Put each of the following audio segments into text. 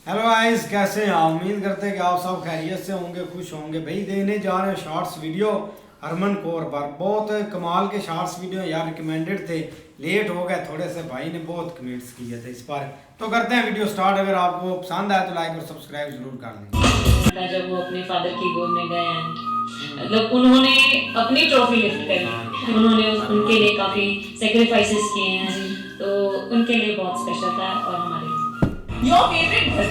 Hello guys, कैसे हैं आप? उम्मीद करते हैं कि आप सब खैरियत से होंगे, खुश होंगे। भाई देने जा रहे हैं शॉर्ट्स वीडियो हरमन कौर पर। बहुत कमाल के शॉर्ट्स वीडियो यार, रिकमेंडेड थे, लेट हो गए थोड़े से, भाई ने बहुत कमेंट्स किए थे इस पर। तो करते हैं वीडियो स्टार्ट। अगर आपको पसंद आए तो लाइक और सब्सक्राइब जरूर कर दें। जब वो अपने फादर की गोद में गए हैं, मतलब उन्होंने अपनी ट्रॉफी लिफ्ट करी, उन्होंने उनके लिए काफ़ी सेक्रीफाइसेस किए हैं, तो उनके लिए बहुत स्पेशल था। और हमारे योर फेवरेट घर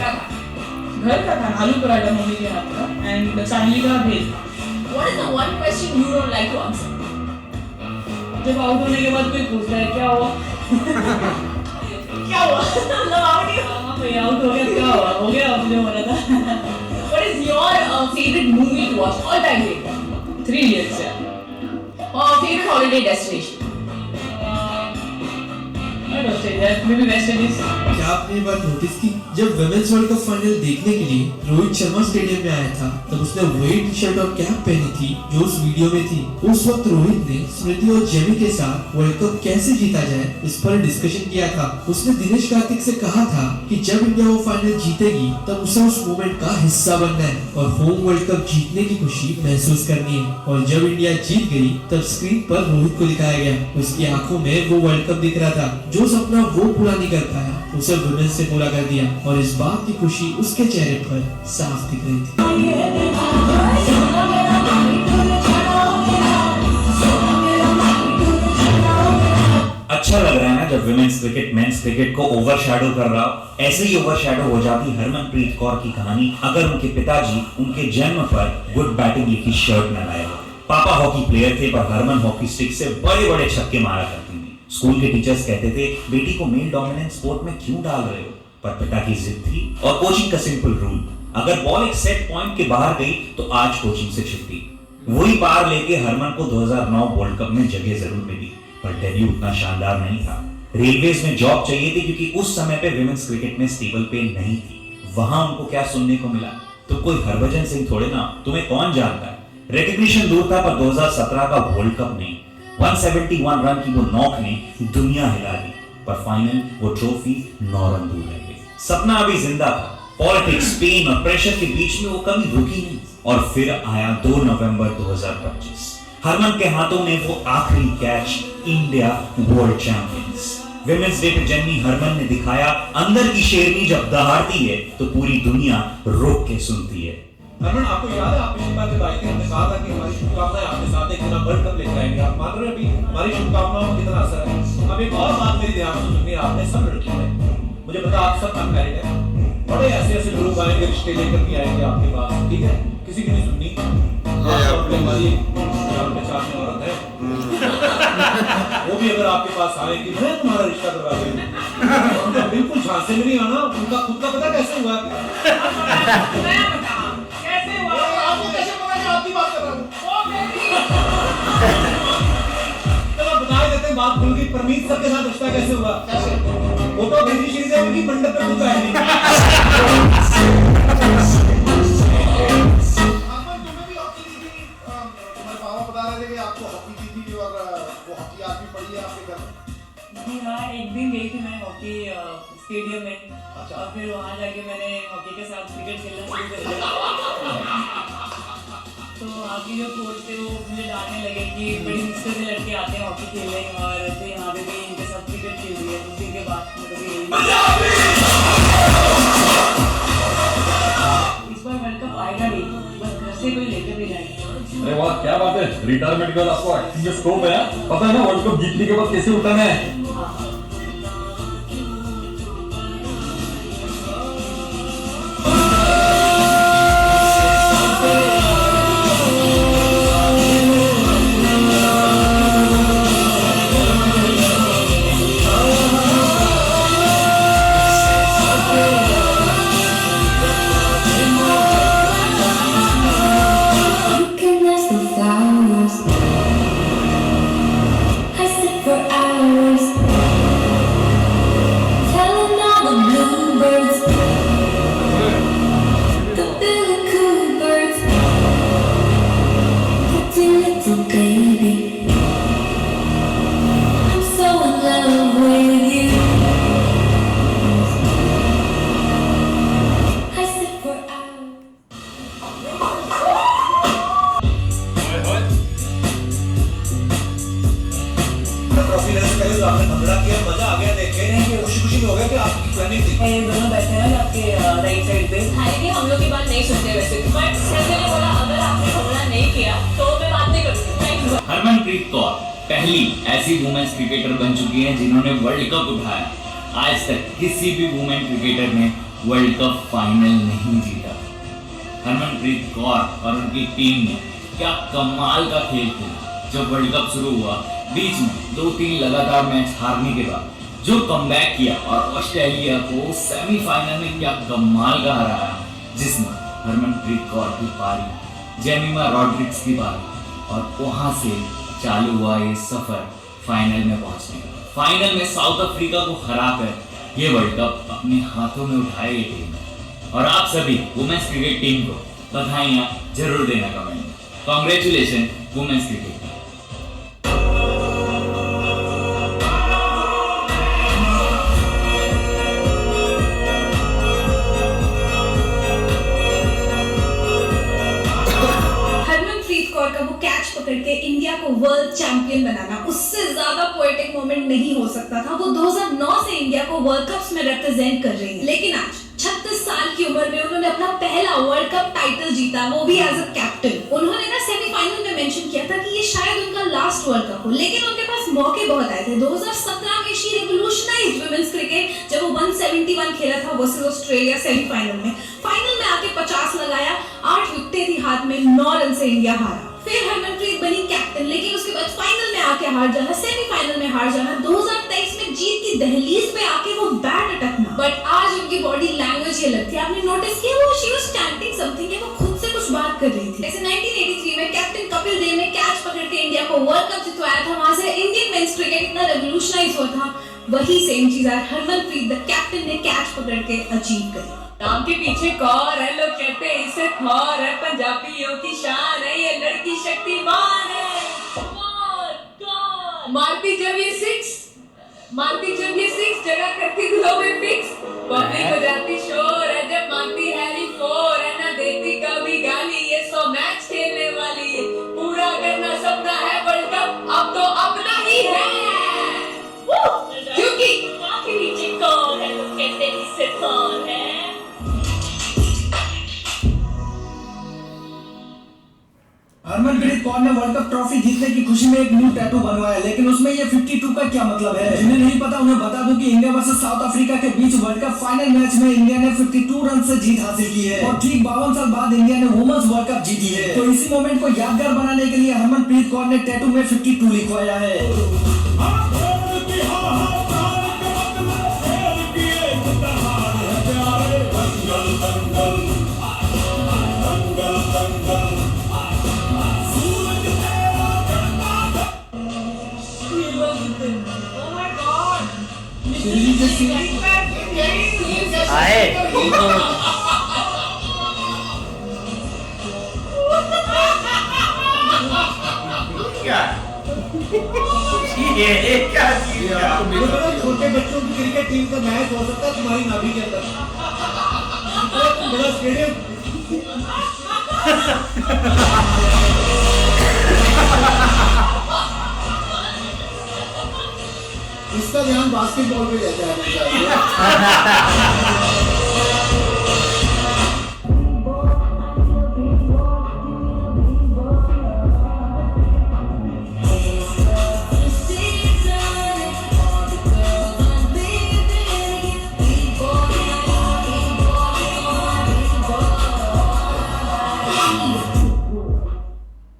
का खाना आलू पराठा मम्मी के हाथ का एंड फैमिली का भेल। What is the one question you don't like to answer? जब आउट होने के बाद कोई पूछता है क्या हुआ क्या हुआ मतलब आउट ही भाई आउट हो गया, क्या हुआ, हो गया अब जो हो रहा था। What is your favourite movie two watch all time favourite? 3 Idiots और favourite holiday destination? I don't say that. Maybe West Indies. क्या आपने ये बात नोटिस की, जब वुमेन्स वर्ल्ड कप फाइनल देखने के लिए रोहित शर्मा स्टेडियम में आया था, तब उसने वही टी शर्ट और कैप पहनी थी जो उस वीडियो में थी। उस वक्त रोहित ने स्मृति और जेमी के साथ वर्ल्ड कप कैसे जीता जाए इस पर डिस्कशन किया था। उसने दिनेश कार्तिक से कहा था कि जब इंडिया वो फाइनल जीतेगी तब उसे उस मोमेंट का हिस्सा बनना है और होम वर्ल्ड कप जीतने की खुशी महसूस करनी है। और जब इंडिया जीत गई तब स्क्रीन पर रोहित को दिखाया गया। उसकी आंखों में वो वर्ल्ड कप दिख रहा था। जो सपना वो पूरा नहीं कर पाया, उसे वुमेन्स से पूरा कर दिया और इस बात की खुशी उसके चेहरे पर साफ दिख रही थी। अच्छा लग रहा है ना जब विमेंस क्रिकेट मेंस क्रिकेट को ओवरशैडो कर रहा हो। ऐसे ही ओवरशैडो हो जाती हरमनप्रीत कौर की कहानी अगर उनके पिताजी उनके जन्म पर गुड बैटिंग लिखी शर्ट न लाए। पापा हॉकी प्लेयर थे पर हरमन हॉकी स्टिक से बड़े बड़े छक्के मारा करती थी। स्कूल के टीचर्स कहते थे बेटी को मेल डोमिनेंट स्पोर्ट में क्यों डाल रहे हो, पर पिता की जिद थी और कोचिंग का सिंपल रूल, अगर बॉल एक सेट पॉइंट के बाहर गई तो आज कोचिंग से छुट्टी। वही पार लेके हरमन को 2009 वर्ल्ड कप में जगह जरूर मिली, पर डेब्यू उतना शानदार नहीं था। रेलवेज में जॉब चाहिए थी क्योंकि उस समय पे विमेंस क्रिकेट में स्टेबल पे नहीं थी। वहां उनको क्या सुनने को मिला, तो कोई हरभजन सिंह थोड़े ना, तुम्हें कौन जानता है। रिकग्निशन दूर था पर 2017 का वर्ल्ड कप नहीं, 171 रन की वो नॉक ने दुनिया हिला दी, पर फाइनल वो ट्रॉफी 9 रन दूर रह गई। सपना अभी जिंदा था। पॉलिटिक्स, पेन और प्रेशर के बीच में वो कभी रुकी नहीं और फिर आया 2 नवंबर 2025। हरमन के हाथों में वो आखिरी catch, India world champions. Women's day पे जन्मी हरमन ने दिखाया अंदर की शेरनी जब दहाड़ती है तो पूरी दुनिया रोक के सुनती है। हरमन, आपको याद है आप पिछली बार जब आए थे हमने कहा था कि हमारी शुभकामनाएं आपके साथ एक वर्ल्ड कप लेकर आएंगे। आप मान रहे हैं अभी हमारी शुभकामनाओं का कितना असर है? अब एक और बात मेरी ध्यान से सुनिए, आपने सब लड़कियों ने, मुझे पता आप सब अनमैरिड हैं, बड़े ऐसे ऐसे लोग आएंगे रिश्ते लेकर के आएंगे आपके पास, ठीक है? किसी की नहीं सुननी। हमारी चाहने औरत है वो भी अगर आपके पास आएगी मैं तुम्हारा रिश्ता करवा दूंगा, बिल्कुल झांसे में नहीं आना। उनका खुद का पता कैसे हुआ? बात खुल गई। परमीत सर के साथ रिश्ता कैसे हुआ? फोटो भेजी शीर्षे उनकी मंडप पे कुछ है नहीं। तुम्हें भी हॉकी दी थी, तुम्हारे पापा बता रहे थे कि आपको हॉकी दी थी और वो हॉकी आज भी पड़ी है आपके घर में। जी हाँ, एक दिन गई थी मैं हॉकी स्टेडियम में। अच्छा। और फिर वहाँ जाके मैंने हॉकी के साथ क्रिकेट खेलना शुरू कर दिया। तो वहाँ की जो कोच थे वो मुझे डांटने लगे कि बड़ी मुश्किल से लड़के आते हैं हॉकी खेलने और तो यहाँ पे भी इनके साथ क्रिकेट खेल रही है। उसी के बाद इस बार वर्ल्ड कप आएगा नहीं, बस घर से कोई लेकर भी जाएगा। अरे वाह, क्या बात है। रिटायरमेंट के बाद आपको एक्टिंग में स्कोप है, पता है ना वर्ल्ड कप जीतने के बाद कैसे उठाना है। ये दोनों बैठे हैं ना आपके राइट साइड पे। हालांकि हम लोग की बात नहीं सुनते वैसे, बट संजय ने बोला अगर आपने हमला नहीं किया तो मैं बात नहीं करूँगी। हरमनप्रीत कौर पहली ऐसी वुमेन्स क्रिकेटर बन चुकी हैं जिन्होंने वर्ल्ड कप उठाया। आज तक किसी भी वुमेन क्रिकेटर ने वर्ल्ड कप फाइनल नहीं जीता। हरमनप्रीत कौर और उनकी टीम ने क्या कमाल का खेल खेला। जब वर्ल्ड कप शुरू हुआ, बीच में 2-3 लगातार मैच हारने के बाद जो कमबैक किया और ऑस्ट्रेलिया को सेमीफाइनल में क्या कमाल का हराया, जिसमें हरमनप्रीत कौर की पारी, जेमिमा रॉड्रिग्स की पारी, और वहां से चालू हुआ ये सफर फाइनल में पहुंचने का। फाइनल में साउथ अफ्रीका को हराकर ये वर्ल्ड कप अपने हाथों में उठाए ये टीम। और आप सभी वुमेन्स क्रिकेट टीम को बधाइयां जरूर देना कमेंट में। Congratulation women's cricket. Harmanpreet Kaur का वो कैच पकड़ के इंडिया को वर्ल्ड चैंपियन बनाना, उससे ज्यादा पोएटिक मोमेंट नहीं हो सकता था। वो 2009 से इंडिया को वर्ल्ड कप्स में रिप्रेजेंट कर रही है, लेकिन आज 36 साल की उम्र में उन्होंने अपना पहला वर्ल्ड कप टाइटल जीता, वो भी एज अ कैप्टन। उन्होंने ना सेमीफाइनल में मेंशन किया था कि ये शायद उनका लास्ट वर्ल्ड कप हो, लेकिन उनके पास मौके बहुत आए थे। 2017 में शी रिवॉल्यूशनाइज्ड वुमेन्स क्रिकेट जब वो 171 खेला था वर्सेस ऑस्ट्रेलिया सेमीफाइनल में। फाइनल में आके 50 लगाया, 8 विकेटें थी हाथ में, 9 रन से इंडिया हारा। फिर हरमनप्रीत बनी कैप्टन, लेकिन उसके बाद फाइनल में आके हार जाना, सेमीफाइनल में हार जाना, 2023 में जीत की दहलीज पे आके वो बैट अटकना। बट आज उनकी बॉडी लैंग्वेज ये लगती है, आपने नोटिस किया, वो शी वाज चैंटिंग समथिंग, वो खुद से कुछ बात कर रही थी। जैसे 1983 में कैप्टन कपिल देव ने कैच पकड़ के इंडिया को वर्ल्ड कप जितवाया था, वहां से इंडियन मेंस क्रिकेट इतना रेवोल्यूशनाइज हुआ था। वही सेम चीज आज हरमनप्रीत द कैप्टन ने कैच पकड़ के अचीव करी। नाम के पीछे कौर है, लोग कहते हैं इसे थौर है, पंजाबियों की शान है, ये लड़की शक्तिमान है। मारती जब ये सिक्स जगह करती दिलों में फिक्स, पब्लिक हो जाती शोर है जब मारती हैरी फोर है, ना देती कभी गाली, ये 100 मैच खेलने वाली है, पूरा करना सपना है वर्ल्ड कप अब तो अपना ही है। क्योंकि नाम के पीछे कौन है, लोग कहते हैं इससे कौन है। हरमनप्रीत कौर ने वर्ल्ड कप ट्रॉफी जीतने की खुशी में एक न्यू टैटू बनवाया, लेकिन उसमें ये 52 का क्या मतलब है? जिन्हें नहीं पता उन्हें बता दूं कि इंडिया वर्सेस साउथ अफ्रीका के बीच वर्ल्ड कप फाइनल मैच में इंडिया ने 52 रन से जीत हासिल की है, और ठीक 52 साल बाद इंडिया ने वुमेन्स वर्ल्ड कप जीती है। तो इसी मोमेंट को यादगार बनाने के लिए हरमनप्रीत कौर ने टैटू में 52 लिखवाया है। छोटे बच्चों की क्रिकेट टीम का मैच हो सकता है तुम्हारी नाभि के अंदर। बड़ा स्टेडियम। इसका ध्यान बास्केटबॉल पे जाता है।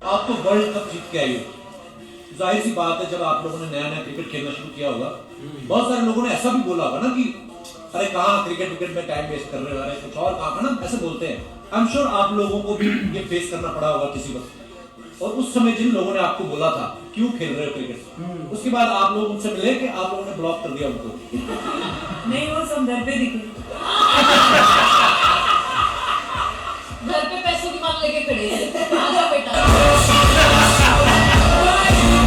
आप तो वर्ल्ड कप जीत के आई हो, जाहिर सी बात है जब आप लोगों ने नया नया क्रिकेट खेलना शुरू किया होगा, बहुत सारे लोगों ने ऐसा भी बोला होगा ना कि अरे कहाँ क्रिकेट विकेट में टाइम वेस्ट कर रहे हो, अरे कुछ और काम है ना, ऐसे बोलते हैं। आई एम श्योर आप लोगों को भी ये फेस करना पड़ा होगा किसी वक्त। और उस समय जिन लोगों ने आपको बोला था क्यों खेल रहे हो क्रिकेट, उसके बाद आप लोग उनसे मिले कि आप लोगों ने ब्लॉक कर दिया उनको? नहीं, वो सब घर पे दिखे। घर पे पैसों की मांग लेके खड़े हैं, आ जाओ बेटा।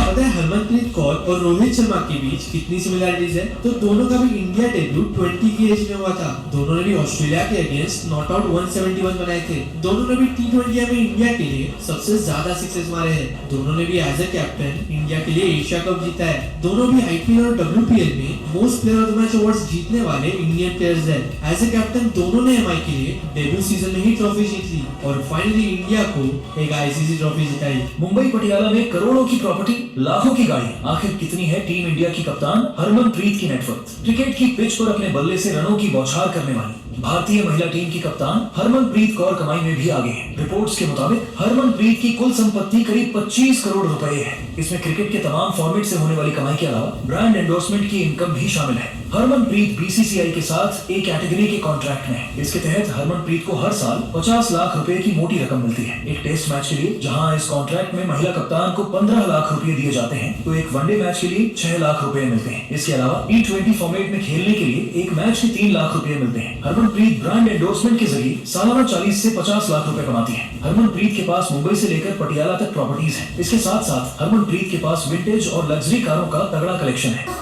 पता है हरमनप्रीत कौर और रोहित शर्मा के बीच कितनी सिमिलरिटीज है, तो दोनों का भी इंडिया डेब्यू 20 की एज में हुआ था। दोनों ने भी ऑस्ट्रेलिया के अगेंस्ट नॉट आउट 171 बनाए थे। दोनों ने भी T20 में इंडिया के लिए सबसे ज्यादा सिक्सेस मारे हैं। दोनों ने भी एज ए कैप्टन इंडिया के लिए एशिया कप जीता है। दोनों भी IPL और WPL में most player of the match awards जीतने वाले इंडियन प्लेयर्स हैं। एज ए कैप्टन दोनों ने MI के लिए डेब्यू सीजन में ही ट्रॉफी जीत ली और फाइनली इंडिया को एक ICC ट्रॉफी जिताई। मुंबई पटियाला में करोड़ों की प्रॉपर्टी, लाखों की गाड़ी, आखिर कितनी है टीम इंडिया की कप्तान हरमनप्रीत की नेटवर्थ। क्रिकेट की पिच पर अपने बल्ले से रनों की बौछार करने वाली भारतीय महिला टीम की कप्तान हरमनप्रीत कौर कमाई में भी आगे है। रिपोर्ट्स के मुताबिक हरमनप्रीत की कुल संपत्ति करीब 25 करोड़ रुपए है। इसमें क्रिकेट के तमाम फॉर्मेट से होने वाली कमाई के अलावा ब्रांड एंडोर्समेंट की इनकम भी शामिल है। हरमनप्रीत BCCI के साथ एक कैटेगरी के कॉन्ट्रैक्ट में है। इसके तहत हरमनप्रीत को हर साल 50 लाख रुपए की मोटी रकम मिलती है। एक टेस्ट मैच के लिए जहां इस कॉन्ट्रैक्ट में महिला कप्तान को 15 लाख रुपए दिए जाते हैं, तो एक वनडे मैच के लिए 6 लाख रुपए मिलते हैं। इसके अलावा T20 फॉर्मेट में खेलने के लिए एक मैच के 3 लाख रुपए मिलते हैं। हरमनप्रीत ब्रांड एंडोर्समेंट के जरिए सालाना 40 से 50 लाख रुपए कमाती है। हरमनप्रीत के पास मुंबई से लेकर पटियाला तक प्रॉपर्टीज है। इसके साथ साथ हरमनप्रीत के पास विंटेज और लग्जरी कारों का तगड़ा कलेक्शन है।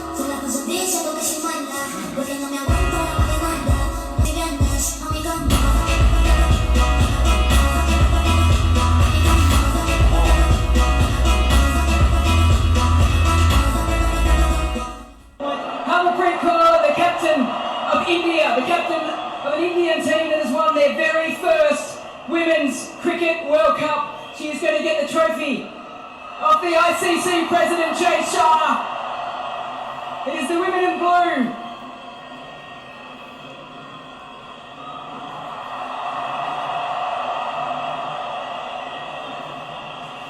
Harmanpreet Kaur, the captain of India, the captain of an Indian team that has won their very first Women's Cricket World Cup. She is going to get the trophy of the ICC President Jay Shah. It is the women in blue.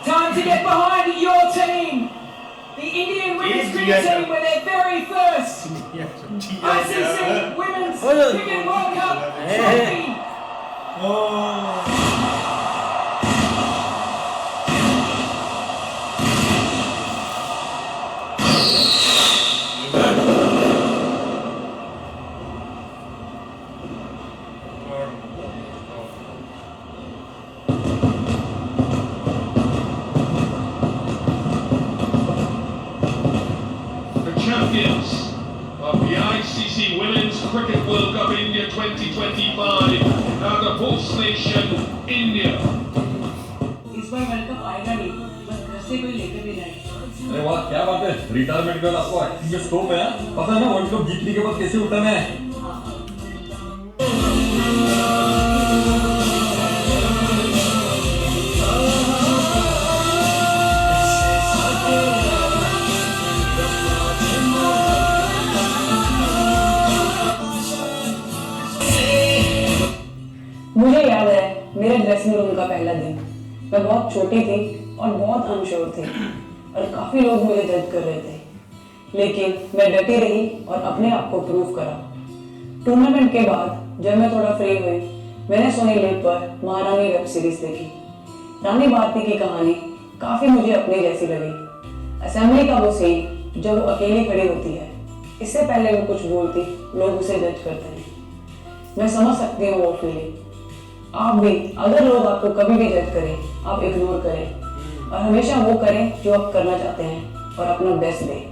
Time to get behind your team. The Indian women's cricket team with their very first ICC Women's Cricket World Cup trophy. Champions of the ICC Women's Cricket World Cup India 2025 are the host nation, India. इस बार world cup आएगा नहीं, बस घर से कोई लेकर भी जाए। अरे वाह, क्या बात है। रिटायरमेंट का आपको एक्टिंग में स्कोप है। पता है ना वर्ल्ड कप जीतने के बाद कैसे उठना है। मुझे याद है मेरे ड्रेसिंग रूम का पहला दिन। मैं बहुत छोटी थी और बहुत अनश्योर थी और काफी लोग मुझे जज कर रहे थे, लेकिन मैं डटी रही और अपने आप को प्रूव करा। टूर्नामेंट के बाद जब मैं थोड़ा फ्री हुई, मैंने सोनी लिव पर महारानी वेब सीरीज देखी। रानी भारती की कहानी काफी मुझे अपनी जैसी लगी। असेंबली का वो सीन जब वो अकेली खड़ी होती है, इससे पहले वो कुछ बोलती, लोग उसे जज करते हैं। मैं समझ सकती हूँ वो फीलिंग। आप भी, अगर लोग आपको कभी भी जज करें, आप इग्नोर करें और हमेशा वो करें जो आप करना चाहते हैं और अपना बेस्ट दें।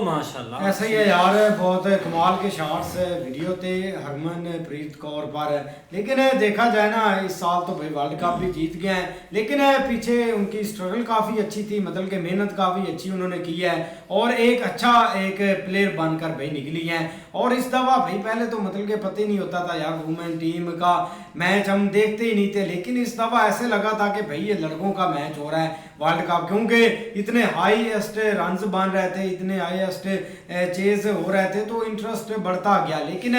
माशाल्लाह ऐसा ही है यार, बहुत कमाल के शॉट्स वीडियो थे हरमनप्रीत कौर पर। लेकिन देखा जाए ना, इस साल तो भाई वर्ल्ड कप भी जीत गए हैं, लेकिन पीछे उनकी स्ट्रगल काफ़ी अच्छी थी, मतलब कि मेहनत काफ़ी अच्छी उन्होंने की है और एक अच्छा एक प्लेयर बनकर भाई निकली हैं। और इस दफ़ा भाई पहले तो मतलब कि पता ही नहीं होता था यार, वुमेन टीम का मैच हम देखते ही नहीं थे, लेकिन इस दफ़ा ऐसे लगा था कि भाई ये लड़कों का मैच हो रहा है वर्ल्ड कप, क्योंकि इतने हाईएस्ट रन्स बन रहे थे, इतने हाईएस्ट चेज हो रहे थे, तो इंटरेस्ट बढ़ता गया। लेकिन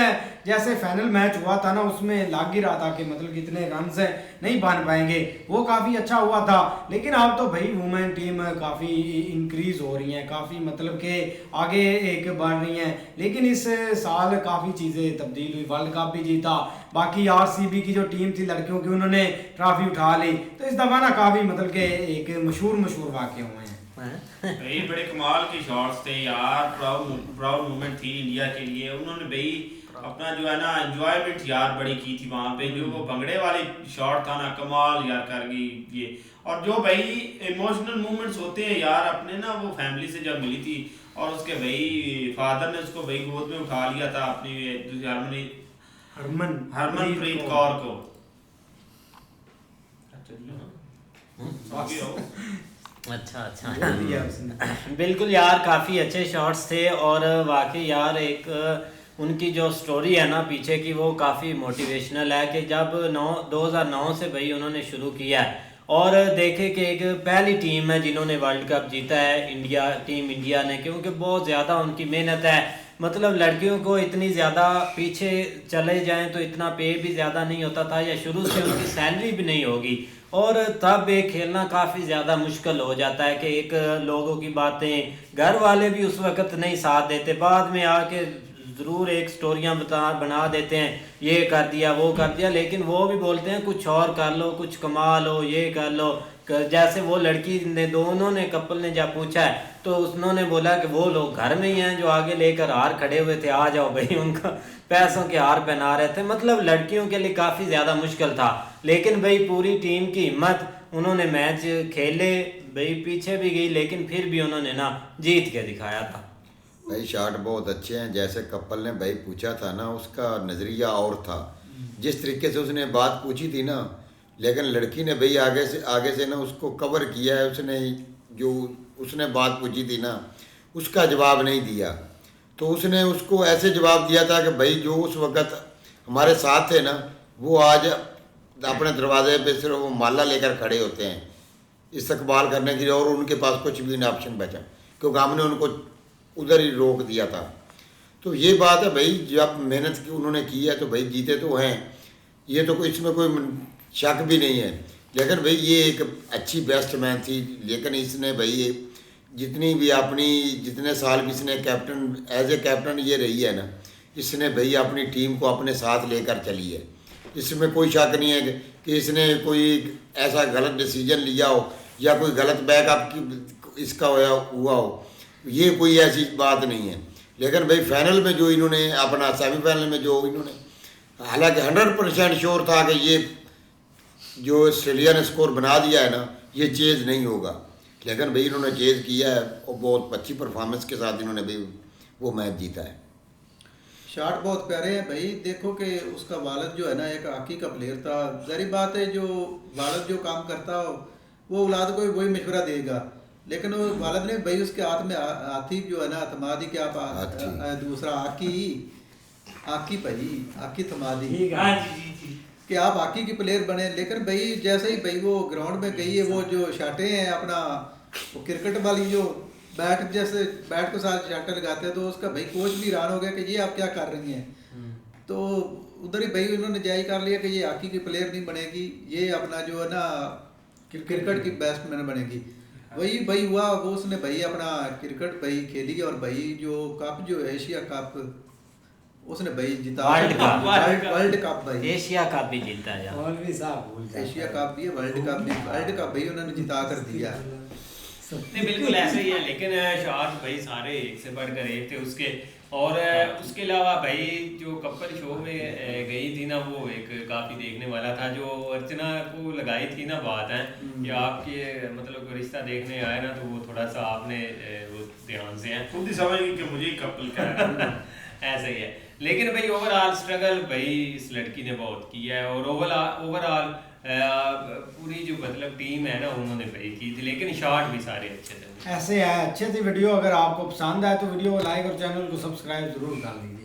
जैसे फाइनल मैच हुआ था ना, उसमें लग ही रहा था कि मतलब कितने रन है नहीं बन पाएंगे, वो काफ़ी अच्छा हुआ था। लेकिन अब तो भाई वुमेन टीम काफ़ी इंक्रीज हो रही हैं, काफ़ी मतलब कि आगे एक बढ़ रही हैं। लेकिन इस साल काफ़ी चीज़ें तब्दील हुई, वर्ल्ड कप भी जीता, बाकी RCB की जो टीम थी लड़कियों की उन्होंने ट्रॉफी उठा ली। तो इस दफ़ा ना काफ़ी मतलब कि एक मशहूर वाक़े हुए हैं। भाई बड़े कमाल के शॉट्स थे यार, प्राउड मोमेंट थी इंडिया के लिए। उन्होंने भाई अपना जो है ना एंजॉयमेंट यार बड़ी की थी वहाँ पे, जो वो भंगड़े वाले शॉट था ना, कमाल यार कर गई ये। और जो भाई इमोशनल मोमेंट्स होते हैं यार अपने ना, वो फैमिली से जब मिली थी और उसके भाई फादर ने उसको भाई गोद में उठा लिया था अपनी हरमनप्रीत कौर को। अच्छा बिल्कुल यार, काफ़ी अच्छे शॉट्स थे और वाकई यार एक उनकी जो स्टोरी है ना पीछे की, वो काफ़ी मोटिवेशनल है कि जब 2009 से भाई उन्होंने शुरू किया है और देखे कि एक पहली टीम है जिन्होंने वर्ल्ड कप जीता है टीम इंडिया ने, क्योंकि बहुत ज़्यादा उनकी मेहनत है। मतलब लड़कियों को इतनी ज़्यादा पीछे चले जाएं तो इतना पे भी ज़्यादा नहीं होता था, या शुरू से उनकी सैलरी भी नहीं होगी, और तब एक खेलना काफ़ी ज़्यादा मुश्किल हो जाता है कि एक लोगों की बातें, घर वाले भी उस वक़्त नहीं साथ देते, बाद में आके ज़रूर एक स्टोरियाँ बना देते हैं, ये कर दिया वो कर दिया, लेकिन वो भी बोलते हैं कुछ और कर लो, कुछ कमा लो, ये कर लो। जैसे वो लड़की ने दोनों ने कपल ने जब पूछा है तो उन्होंने बोला कि वो लोग घर में ही हैं जो आगे लेकर हार खड़े हुए थे, आ जाओ भाई, उनका पैसों के हार पहना रहे थे। मतलब लड़कियों के लिए काफ़ी ज़्यादा मुश्किल था, लेकिन भाई पूरी टीम की हिम्मत, उन्होंने मैच खेले, भाई पीछे भी गई लेकिन फिर भी उन्होंने ना जीत के दिखाया था। भाई शॉट बहुत अच्छे हैं, जैसे कपल ने भाई पूछा था ना, उसका नज़रिया और था, जिस तरीके से उसने बात पूछी थी ना, लेकिन लड़की ने भाई आगे से ना उसको कवर किया है। उसने जो उसने बात पूछी थी ना, उसका जवाब नहीं दिया, तो उसने उसको ऐसे जवाब दिया था कि भाई जो उस वक़्त हमारे साथ थे ना, वो आज अपने दरवाजे पे सिर्फ वो माला लेकर खड़े होते हैं इस्तकबाल करने के लिए, और उनके पास कुछ भी ना ऑप्शन बचा, क्योंकि हमने उनको उधर ही रोक दिया था। तो ये बात है भाई, जब मेहनत की उन्होंने की है तो भाई जीते तो हैं, ये तो कोई इसमें कोई शक भी नहीं है। लेकिन भाई ये एक अच्छी बैट्समैन थी, लेकिन इसने भाई जितनी भी जितने साल भी इसने कैप्टन एज ए कैप्टन ये रही है ना, इसने भाई अपनी टीम को अपने साथ लेकर चली है। इसमें कोई शक नहीं है कि इसने कोई ऐसा गलत डिसीजन लिया हो या कोई गलत बैकअप इसका हुआ हो, ये कोई ऐसी बात नहीं है। लेकिन भाई फाइनल में जो इन्होंने अपना सेमीफाइनल में जो इन्होंने, हालांकि 100% श्योर था कि ये जो ऑस्ट्रेलिया ने स्कोर बना दिया है ना, ये चेज़ नहीं होगा, लेकिन भाई इन्होंने चेज़ किया है और बहुत अच्छी परफॉर्मेंस के साथ इन्होंने भाई वो मैच जीता है। शॉट बहुत प्यारे हैं भाई। देखो कि उसका वालिद जो है ना एक हॉकी का प्लेयर था, ज़ाहिर बात है जो वालिद जो काम करता हो वो औलाद को वही मशवरा देगा, लेकिन वो वालिद ने भाई उसके हाथ में आतिफ जो है ना थमादी के आप दूसरा आकी भाई आकी थमादी कि आप हॉकी के प्लेयर बने। लेकिन भाई जैसे ही भाई वो ग्राउंड में गई है, वो जो शाटे हैं अपना वो क्रिकेट वाली जो बैट को साथ शाटे लगाते हैं, तो उसका भाई कोच भी हैरान हो गया कि ये आप क्या कर रही हैं। तो उधर ही भाई उन्होंने जायज़ कर लिया कि ये हॉकी की प्लेयर नहीं बनेगी, ये अपना जो है ना क्रिकेट की बैट्समैन बनेगी। वही भाई हुआ, वो उसने भाई अपना क्रिकेट भाई खेली और भाई जो कप जो एशिया कप उसने भाई जीता, वर्ल्ड कप भाई, एशिया कप भी जीता है, एशिया कप भी है, वर्ल्ड कप भाई उन्होंने जिता कर दिया। नहीं बिल्कुल ऐसे ही है, लेकिन शॉट भाई सारे एक से बढ़कर एक थे उसके। और उसके अलावा भाई जो कपल शो में गई थी ना, वो एक काफ़ी देखने वाला था, जो अर्चना को लगाई थी ना बात है कि आपके मतलब रिश्ता देखने आए ना, तो वो थोड़ा सा आपने वो ध्यान से है, खुद ही समझ गई कि मुझे कपल का ऐसे ही है। लेकिन भाई ओवरऑल स्ट्रगल भाई इस लड़की ने बहुत किया है, और ओवरऑल पूरी जो मतलब टीम है ना उन्होंने भाई की थी, लेकिन शॉट भी सारे अच्छे थे। ऐसे है, अच्छे थे वीडियो। अगर आपको पसंद आए तो वीडियो को लाइक और चैनल को सब्सक्राइब जरूर कर लीजिए।